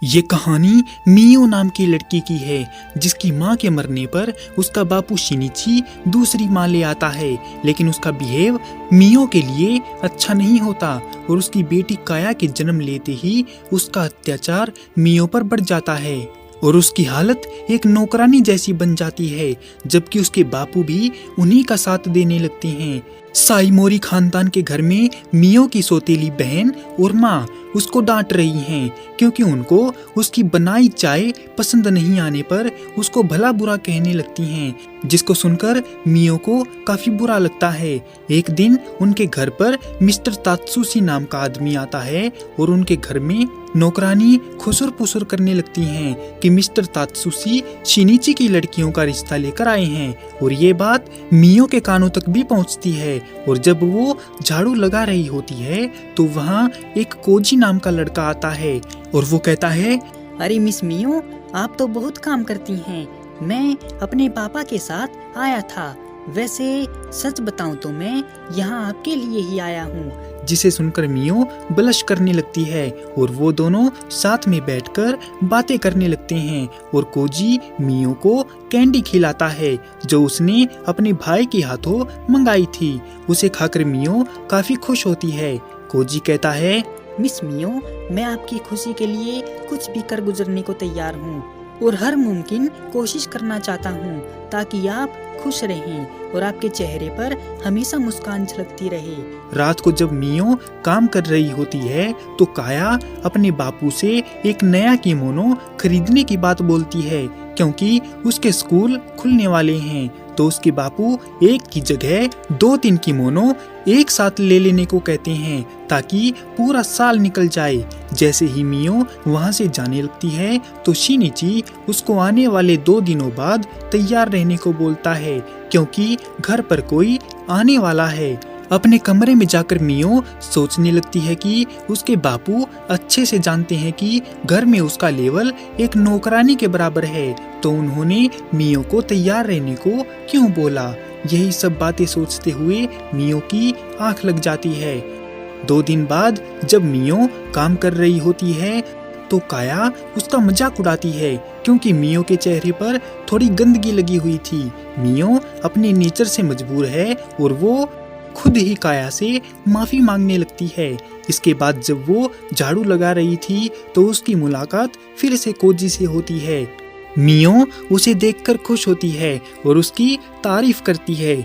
ये कहानी मियो नाम की लड़की की है, जिसकी माँ के मरने पर उसका बापू शिनिची दूसरी माँ ले आता है। लेकिन उसका बिहेव मियो के लिए अच्छा नहीं होता और उसकी बेटी काया के जन्म लेते ही उसका अत्याचार मियो पर बढ़ जाता है और उसकी हालत एक नौकरानी जैसी बन जाती है, जबकि उसके बापू भी उन्हीं का साथ देने लगते हैं। साइमोरी खानदान के घर में मियो की सौतेली बहन और माँ उसको डांट रही हैं, क्योंकि उनको उसकी बनाई चाय पसंद नहीं आने पर उसको भला बुरा कहने लगती हैं, जिसको सुनकर मियो को काफी बुरा लगता है। एक दिन उनके घर पर मिस्टर तात्सुसी नाम का आदमी आता है और उनके घर में नौकरानी खुसुर पुसुर करने लगती हैं कि मिस्टर तात्सुसी शिनिची की लड़कियों का रिश्ता लेकर आए हैं। और ये बात मियो के कानों तक भी पहुंचती है और जब वो झाड़ू लगा रही होती है तो वहाँ एक कोजी नाम का लड़का आता है और वो कहता है, अरे मिस मियो, आप तो बहुत काम करती हैं। मैं अपने पापा के साथ आया था। वैसे सच बताऊं तो मैं यहाँ आपके लिए ही आया हूँ। जिसे सुनकर मियो ब्लश करने लगती है और वो दोनों साथ में बैठकर बातें करने लगते हैं और कोजी मियो को कैंडी खिलाता है जो उसने अपने भाई के हाथों मंगाई थी। उसे खाकर मियो काफी खुश होती है। कोजी कहता है, मिस मियो, मैं आपकी खुशी के लिए कुछ भी कर गुजरने को तैयार हूँ और हर मुमकिन कोशिश करना चाहता हूँ ताकि आप खुश रहें और आपके चेहरे पर हमेशा मुस्कान झलकती रहे। रात को जब मियो काम कर रही होती है तो काया अपने बापू से एक नया किमोनो खरीदने की बात बोलती है, क्योंकि उसके स्कूल खुलने वाले हैं। तो उसके बापू एक की जगह 2-3 किमोनो एक साथ ले लेने को कहते हैं ताकि पूरा साल निकल जाए। जैसे ही मियो वहाँ से जाने लगती है तो शिनिची उसको आने वाले 2 दिनों बाद तैयार रहने को बोलता है, क्योंकि घर पर कोई आने वाला है। अपने कमरे में जाकर मियो सोचने लगती है कि उसके बापू अच्छे से जानते हैं कि घर में उसका लेवल एक नौकरानी के बराबर है, तो उन्होंने मियो को तैयार रहने को क्यों बोला। यही सब बातें सोचते हुए मियो की आंख लग जाती है। 2 दिन बाद जब मियो काम कर रही होती है तो काया उसका मजाक उड़ाती है, क्योंकि मियो के चेहरे पर थोड़ी गंदगी लगी हुई थी। मियो अपने नेचर से मजबूर है और वो खुद ही काया से माफी मांगने लगती है। इसके बाद जब वो झाड़ू लगा रही थी तो उसकी मुलाकात फिर से कोजी से होती है। मियो उसे देखकर खुश होती है और उसकी तारीफ करती है,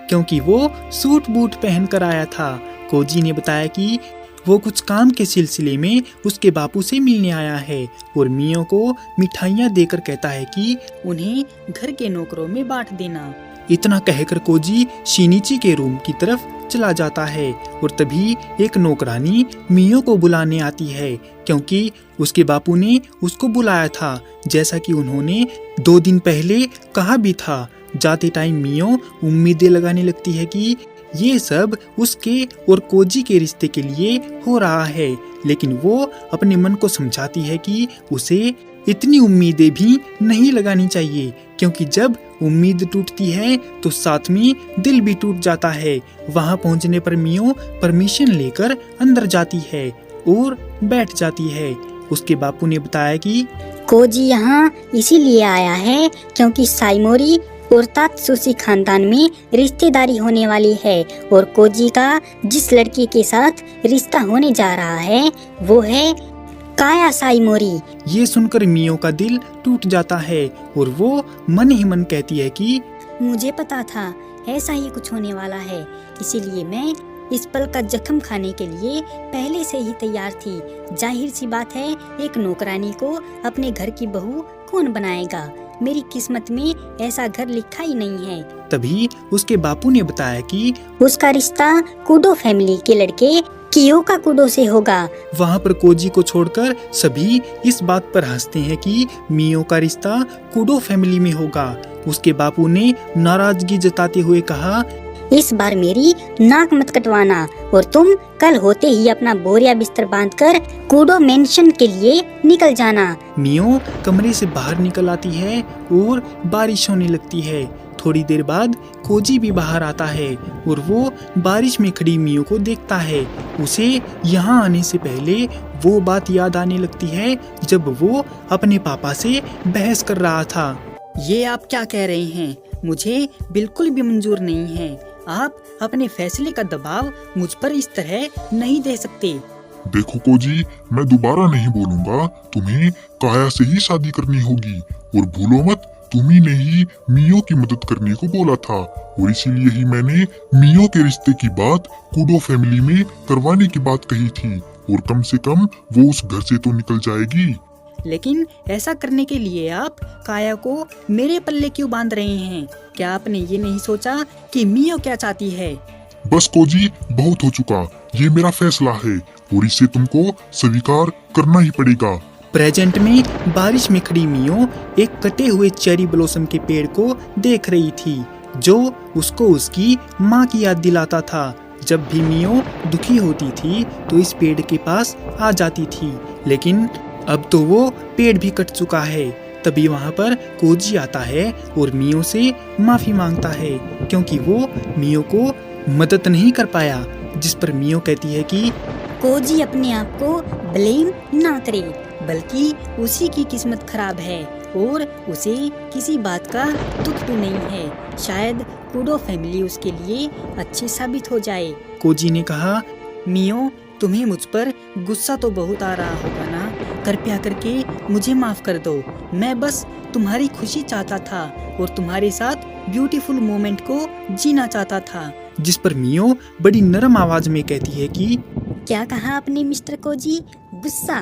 क्योंकि वो सूट बूट पहन कर आया था। कोजी ने बताया कि वो कुछ काम के सिलसिले में उसके बापू से मिलने आया है और मियो को मिठाइयाँ देकर कहता है कि उन्हें घर के नौकरों में बांट देना। इतना कहकर कोजी शिनिची के रूम की तरफ चला जाता है और तभी एक नौकरानी मियो को बुलाने आती है, क्योंकि उसके बापू ने उसको बुलाया था, जैसा कि उन्होंने 2 दिन पहले कहा भी था। जाते टाइम मियो उम्मीदें लगाने लगती है कि ये सब उसके और कोजी के रिश्ते के लिए हो रहा है, लेकिन वो अपने मन को समझाती है कि उसे इतनी उम्मीदें भी नहीं लगानी चाहिए, क्योंकि जब उम्मीद टूटती है तो साथ में दिल भी टूट जाता है। वहाँ पहुँचने पर मियो परमिशन लेकर अंदर जाती है और बैठ जाती है। उसके बापू ने बताया कि कोजी यहाँ इसीलिए आया है क्योंकि साइमोरी और तात्सुसी खानदान में रिश्तेदारी होने वाली है और कोजी का जिस लड़की के साथ रिश्ता होने जा रहा है वो है काया साइमोरी। ये सुनकर मियो का दिल टूट जाता है और वो मन ही मन कहती है कि मुझे पता था ऐसा ही कुछ होने वाला है, इसीलिए मैं इस पल का जख्म खाने के लिए पहले से ही तैयार थी। जाहिर सी बात है, एक नौकरानी को अपने घर की बहू कौन बनाएगा। मेरी किस्मत में ऐसा घर लिखा ही नहीं है। तभी उसके बापू ने बताया कि उसका रिश्ता कुडो फैमिली के लड़के कियोका कुडो से होगा। वहाँ पर कोजी को छोड़कर सभी इस बात पर हंसते हैं कि मियो का रिश्ता कुडो फैमिली में होगा। उसके बापू ने नाराजगी जताते हुए कहा, इस बार मेरी नाक मत कटवाना और तुम कल होते ही अपना बोरिया बिस्तर बांधकर कूडो मेंशन के लिए निकल जाना। मियो कमरे से बाहर निकल आती है और बारिश होने लगती है। थोड़ी देर बाद कोजी भी बाहर आता है और वो बारिश में खड़ी मियो को देखता है। उसे यहाँ आने से पहले वो बात याद आने लगती है जब वो अपने पापा से बहस कर रहा था। ये आप क्या कह रहे हैं? मुझे बिल्कुल भी मंजूर नहीं है। आप अपने फैसले का दबाव मुझ पर इस तरह नहीं दे सकते। देखो कोजी, मैं दोबारा नहीं बोलूंगा। तुम्हें काया से ही शादी करनी होगी और भूलो मत, तुम्ही ने ही मियो की मदद करने को बोला था और इसीलिए ही मैंने मियो के रिश्ते की बात कूडो फैमिली में करवाने की बात कही थी और कम से कम वो उस घर से तो निकल जाएगी। लेकिन ऐसा करने के लिए आप काया को मेरे पल्ले क्यों बांध रहे हैं? क्या आपने ये नहीं सोचा कि मियो क्या चाहती है? बस कोजी, बहुत हो चुका। ये मेरा फैसला है और इसे तुमको स्वीकार करना ही पड़ेगा। प्रेजेंट में बारिश में खड़ी मियो एक कटे हुए चेरी ब्लॉसम के पेड़ को देख रही थी जो उसको उसकी माँ की याद दिलाता था। जब भी मियो दुखी होती थी तो इस पेड़ के पास आ जाती थी, लेकिन अब तो वो पेड़ भी कट चुका है। तभी वहाँ पर कोजी आता है और मियो से माफी मांगता है क्योंकि वो मियो को मदद नहीं कर पाया, जिस पर मियो कहती है कि कोजी अपने आप को ब्लेम ना करे, बल्कि उसी की किस्मत खराब है और उसे किसी बात का दुख भी नहीं है। शायद कूडो फैमिली उसके लिए अच्छी साबित हो जाए। कोजी ने कहा, मियो, तुम्हें मुझ पर गुस्सा तो बहुत आ रहा होगा ना? कृपया करके मुझे माफ कर दो। मैं बस तुम्हारी खुशी चाहता था और तुम्हारे साथ ब्यूटीफुल मोमेंट को जीना चाहता था। जिस पर मियो बड़ी नरम आवाज में कहती है कि क्या कहा आपने मिस्टर कोजी? गुस्सा?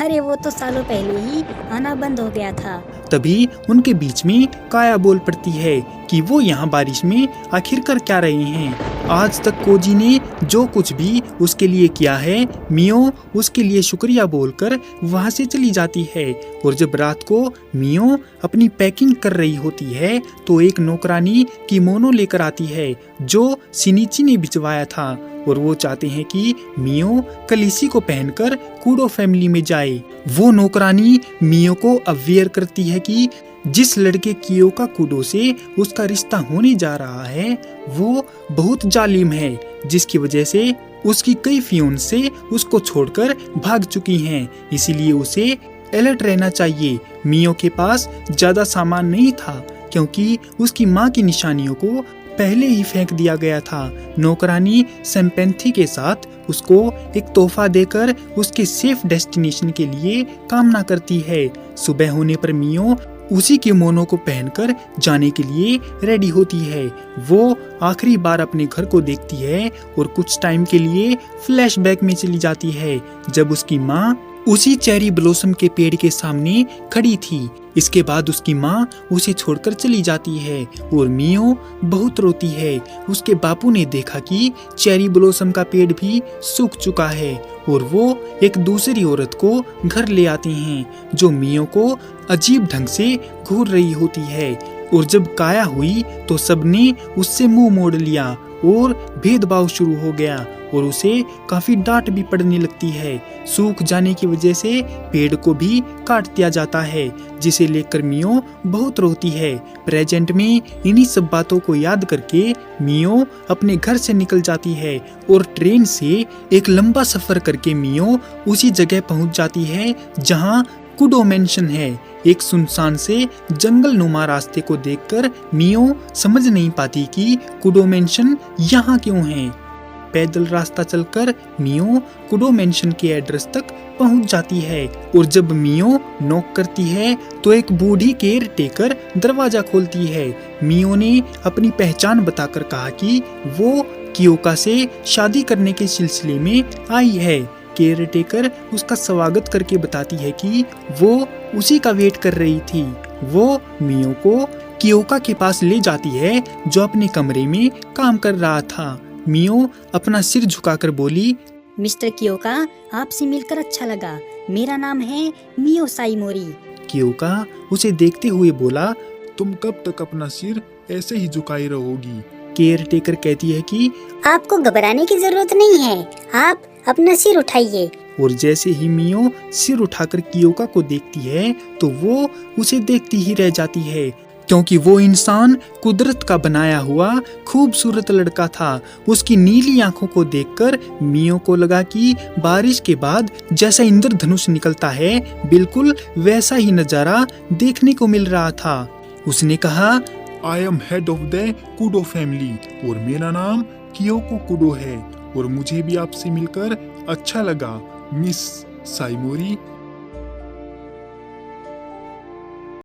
अरे वो तो सालों पहले ही आना बंद हो गया था। तभी उनके बीच में काया बोल पड़ती है कि वो यहाँ बारिश में आखिर कर क्या रहे हैं। आज तक कोजी ने जो कुछ भी उसके लिए किया है, मियो उसके लिए शुक्रिया बोलकर वहाँ से चली जाती है। और जब रात को मियो अपनी पैकिंग कर रही होती है तो एक नौकरानी किमोनो लेकर आती है जो शिनिची ने भिजवाया था और वो चाहते हैं कि मियो कल इसी को पहनकर कूडो फैमिली में जाए। वो नौकरानी मियो को अवेयर करती है कि जिस लड़के कियोका कूडो से उसका रिश्ता होने जा रहा है वो बहुत जालिम है, जिसकी वजह से उसकी कई फियोंसे उसको छोड़कर भाग चुकी हैं। इसीलिए उसे अलर्ट रहना चाहिए। मियो के पास ज्यादा सामान नहीं था क्योंकि उसकी माँ की निशानियों को पहले ही फेंक दिया गया था। नौकरानी सिंपैथी के साथ उसको एक तोहफा देकर उसके सेफ डेस्टिनेशन के लिए कामना करती है। सुबह होने पर मियो उसी किमोनो को पहनकर जाने के लिए रेडी होती है। वो आखिरी बार अपने घर को देखती है और कुछ टाइम के लिए फ्लैशबैक में चली जाती है जब उसकी माँ उसी चेरी ब्लॉसम के पेड़ के सामने खड़ी थी। इसके बाद उसकी माँ उसे छोड़कर चली जाती है और मियो बहुत रोती है। उसके बापू ने देखा कि चेरी ब्लॉसम का पेड़ भी सूख चुका है और वो एक दूसरी औरत को घर ले आते हैं जो मियो को अजीब ढंग से घूर रही होती है। और जब काया हुई तो सबने उससे मुंह मोड़ लिया और भेदभाव शुरू हो गया और उसे काफी डांट भी पड़ने लगती है। सूख जाने की वजह से पेड़ को भी काट दिया जाता है, जिसे लेकर मियो बहुत रोती है। प्रेजेंट में इन्हीं सब बातों को याद करके मियो अपने घर से निकल जाती है और ट्रेन से एक लंबा सफर करके मियो उसी जगह पहुंच जाती है जहां कूडो मेंशन है। एक सुनसान से जंगल नुमा रास्ते को देखकर मियो समझ नहीं पाती कि कूडो मेंशन यहाँ क्यों है। पैदल रास्ता चलकर मियो कूडो मेंशन के एड्रेस तक पहुंच जाती है और जब मियो नॉक करती है तो एक बूढ़ी केयर टेकर दरवाजा खोलती है। मियो ने अपनी पहचान बताकर कहा कि वो कियोका से शादी करने के सिलसिले में आई है। केयर टेकर उसका स्वागत करके बताती है कि वो उसी का वेट कर रही थी। वो मियो को कियोका के पास ले जाती है जो अपने कमरे में काम कर रहा था। मियो अपना सिर झुकाकर बोली, मिस्टर कियोका, आपसे मिलकर अच्छा लगा। मेरा नाम है मियो साइमोरी। कियोका उसे देखते हुए बोला, तुम कब तक अपना सिर ऐसे ही झुकाई रहोगी? केयर टेकर कहती है कि आपको घबराने की जरूरत नहीं है, आप अपना सिर उठाइए। और जैसे ही मियो सिर उठाकर कियोका को देखती है तो वो उसे देखती ही रह जाती है, क्योंकि वो इंसान कुदरत का बनाया हुआ खूबसूरत लड़का था। उसकी नीली आंखों को देखकर मियो को लगा कि बारिश के बाद जैसा इंद्रधनुष निकलता है, बिल्कुल वैसा ही नजारा देखने को मिल रहा था। उसने कहा, I am head of the kudo family और मेरा नाम कियोको कुडो है और मुझे भी आपसे मिलकर अच्छा लगा मिस साइमोरी।